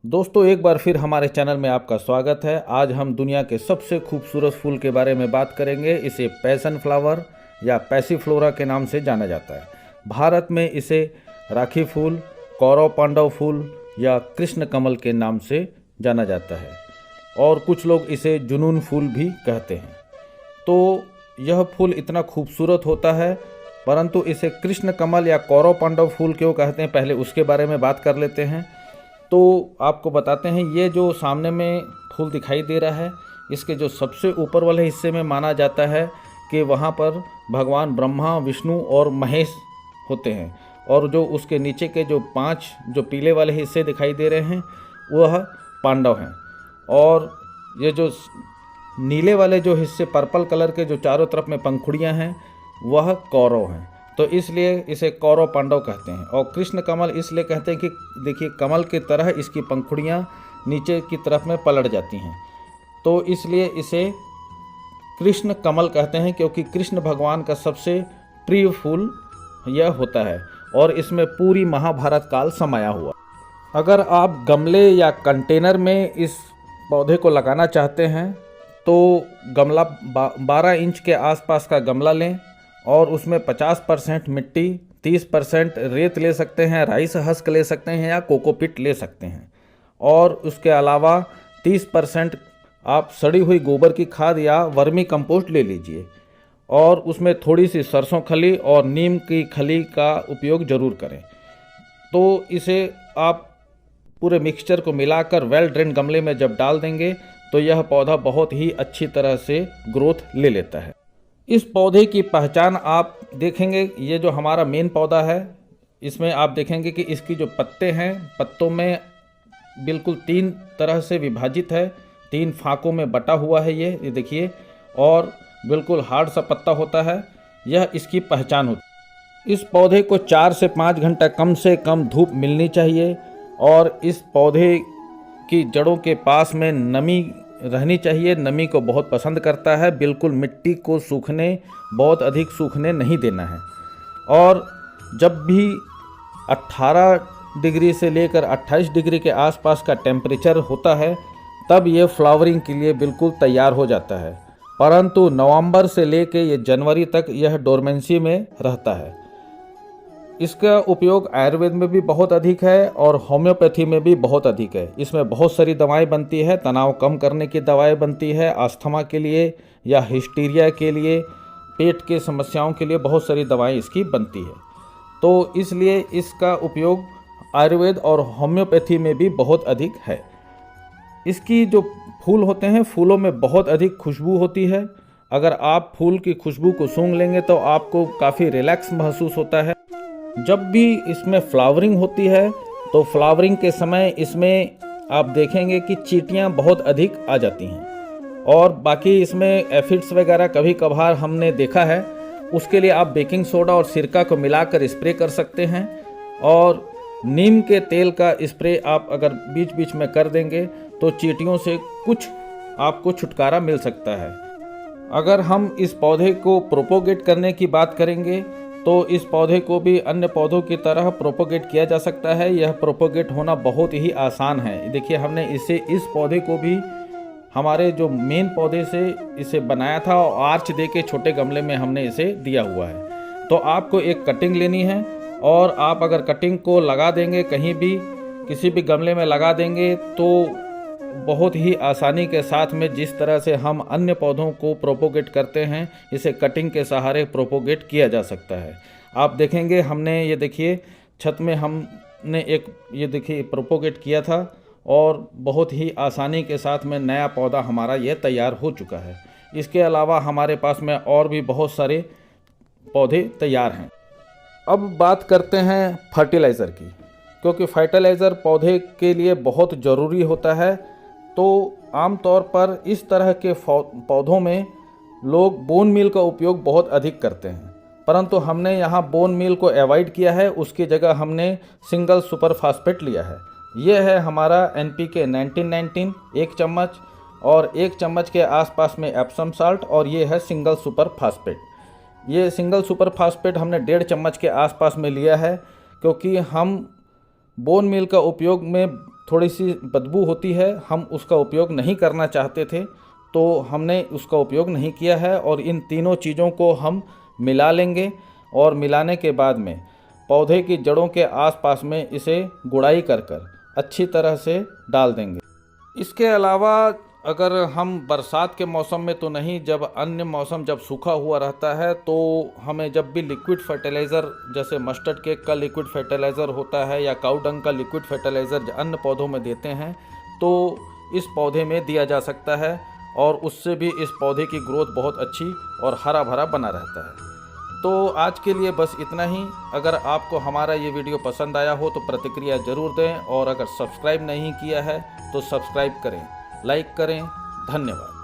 दोस्तों, एक बार फिर हमारे चैनल में आपका स्वागत है। आज हम दुनिया के सबसे खूबसूरत फूल के बारे में बात करेंगे। इसे पैशन फ्लावर या पैसीफ्लोरा के नाम से जाना जाता है। भारत में इसे राखी फूल, कौरव पांडव फूल या कृष्ण कमल के नाम से जाना जाता है और कुछ लोग इसे जुनून फूल भी कहते हैं। तो यह फूल इतना खूबसूरत होता है, परंतु इसे कृष्ण कमल या कौरव पांडव फूल क्यों कहते हैं, पहले उसके बारे में बात कर लेते हैं। तो आपको बताते हैं, ये जो सामने में फूल दिखाई दे रहा है, इसके जो सबसे ऊपर वाले हिस्से में माना जाता है कि वहाँ पर भगवान ब्रह्मा, विष्णु और महेश होते हैं, और जो उसके नीचे के जो 5 जो पीले वाले हिस्से दिखाई दे रहे हैं वह पांडव हैं, और ये जो नीले वाले जो हिस्से पर्पल कलर के जो चारों तरफ में पंखुड़ियाँ हैं वह कौरव हैं। तो इसलिए इसे कौरव पांडव कहते हैं। और कृष्ण कमल इसलिए कहते हैं कि देखिए, कमल की तरह इसकी पंखुड़ियाँ नीचे की तरफ में पलट जाती हैं, तो इसलिए इसे कृष्ण कमल कहते हैं, क्योंकि कृष्ण भगवान का सबसे प्रिय फूल यह होता है और इसमें पूरी महाभारत काल समाया हुआ। अगर आप गमले या कंटेनर में इस पौधे को लगाना चाहते हैं तो गमला 12 इंच के आसपास का गमला लें और उसमें 50% मिट्टी, 30% रेत ले सकते हैं, राइस हस्क ले सकते हैं या कोकोपीट ले सकते हैं, और उसके अलावा 30% आप सड़ी हुई गोबर की खाद या वर्मी कंपोस्ट ले लीजिए, और उसमें थोड़ी सी सरसों खली और नीम की खली का उपयोग ज़रूर करें। तो इसे आप पूरे मिक्सचर को मिलाकर वेल ड्रेन गमले में जब डाल देंगे तो यह पौधा बहुत ही अच्छी तरह से ग्रोथ ले लेता है। इस पौधे की पहचान आप देखेंगे, ये जो हमारा मेन पौधा है, इसमें आप देखेंगे कि इसकी जो पत्ते हैं, पत्तों में बिल्कुल 3 तरह से विभाजित है, 3 फाकों में बटा हुआ है ये देखिए, और बिल्कुल हार्ड सा पत्ता होता है। यह इसकी पहचान होती है। इस पौधे को 4 से 5 घंटा कम से कम धूप मिलनी चाहिए, और इस पौधे की जड़ों के पास में नमी रहनी चाहिए। नमी को बहुत पसंद करता है, बिल्कुल मिट्टी को सूखने, बहुत अधिक सूखने नहीं देना है। और जब भी 18 डिग्री से लेकर 28 डिग्री के आसपास का टेम्परेचर होता है तब ये फ्लावरिंग के लिए बिल्कुल तैयार हो जाता है, परंतु नवंबर से लेकर ये जनवरी तक यह डोरमेंसी में रहता है। इसका उपयोग आयुर्वेद में भी बहुत अधिक है और होम्योपैथी में भी बहुत अधिक है। इसमें बहुत सारी दवाएं बनती है, तनाव कम करने की दवाएं बनती है, अस्थमा के लिए या हिस्टीरिया के लिए, पेट के समस्याओं के लिए बहुत सारी दवाएं इसकी बनती है। तो इसलिए इसका उपयोग आयुर्वेद और होम्योपैथी में भी बहुत अधिक है। इसकी जो फूल होते हैं, फूलों में बहुत अधिक खुशबू होती है। अगर आप फूल की खुशबू को सूंघ लेंगे तो आपको काफ़ी रिलैक्स महसूस होता है। जब भी इसमें फ्लावरिंग होती है तो फ्लावरिंग के समय इसमें आप देखेंगे कि चींटियाँ बहुत अधिक आ जाती हैं, और बाकी इसमें एफिड्स वगैरह कभी कभार हमने देखा है। उसके लिए आप बेकिंग सोडा और सिरका को मिलाकर स्प्रे कर सकते हैं, और नीम के तेल का स्प्रे आप अगर बीच बीच में कर देंगे तो चींटियों से कुछ आपको छुटकारा मिल सकता है। अगर हम इस पौधे को प्रोपोगेट करने की बात करेंगे तो इस पौधे को भी अन्य पौधों की तरह प्रोपोगेट किया जा सकता है। यह प्रोपोगेट होना बहुत ही आसान है। देखिए, हमने इस पौधे को भी हमारे जो मेन पौधे से इसे बनाया था और आर्च दे के छोटे गमले में हमने इसे दिया हुआ है। तो आपको एक कटिंग लेनी है, और आप अगर कटिंग को लगा देंगे, कहीं भी किसी भी गमले में लगा देंगे, तो बहुत ही आसानी के साथ में जिस तरह से हम अन्य पौधों को प्रोपोगेट करते हैं, इसे कटिंग के सहारे प्रोपोगेट किया जा सकता है। आप देखेंगे, हमने ये देखिए छत में हमने एक ये देखिए प्रोपोगेट किया था, और बहुत ही आसानी के साथ में नया पौधा हमारा ये तैयार हो चुका है। इसके अलावा हमारे पास में और भी बहुत सारे पौधे तैयार हैं। अब बात करते हैं फर्टिलाइज़र की, क्योंकि फर्टिलाइज़र पौधे के लिए बहुत ज़रूरी होता है। तो आमतौर पर इस तरह के पौधों में लोग बोन मील का उपयोग बहुत अधिक करते हैं, परंतु हमने यहाँ बोन मील को अवॉइड किया है। उसकी जगह हमने सिंगल सुपर फास्फेट लिया है। यह है हमारा NPK 1919 1 चम्मच, और 1 चम्मच के आसपास में एप्सम साल्ट, और ये है सिंगल सुपर फास्फेट। ये सिंगल सुपर फास्फेट हमने 1.5 चम्मच के आसपास में लिया है, क्योंकि हम बोन मील का उपयोग में थोड़ी सी बदबू होती है, हम उसका उपयोग नहीं करना चाहते थे, तो हमने उसका उपयोग नहीं किया है। और इन तीनों चीज़ों को हम मिला लेंगे और मिलाने के बाद में पौधे की जड़ों के आसपास में इसे गुड़ाई कर अच्छी तरह से डाल देंगे। इसके अलावा अगर हम बरसात के मौसम में तो नहीं, जब अन्य मौसम जब सूखा हुआ रहता है तो हमें जब भी लिक्विड फर्टिलाइज़र जैसे मस्टर्ड केक का लिक्विड फर्टिलाइज़र होता है या काऊ डंग का लिक्विड फर्टिलाइज़र अन्य पौधों में देते हैं तो इस पौधे में दिया जा सकता है और उससे भी इस पौधे की ग्रोथ बहुत अच्छी और हरा भरा बना रहता है। तो आज के लिए बस इतना ही। अगर आपको हमारा ये वीडियो पसंद आया हो तो प्रतिक्रिया ज़रूर दें और अगर सब्सक्राइब नहीं किया है तो सब्सक्राइब करें, लाइक करें। धन्यवाद।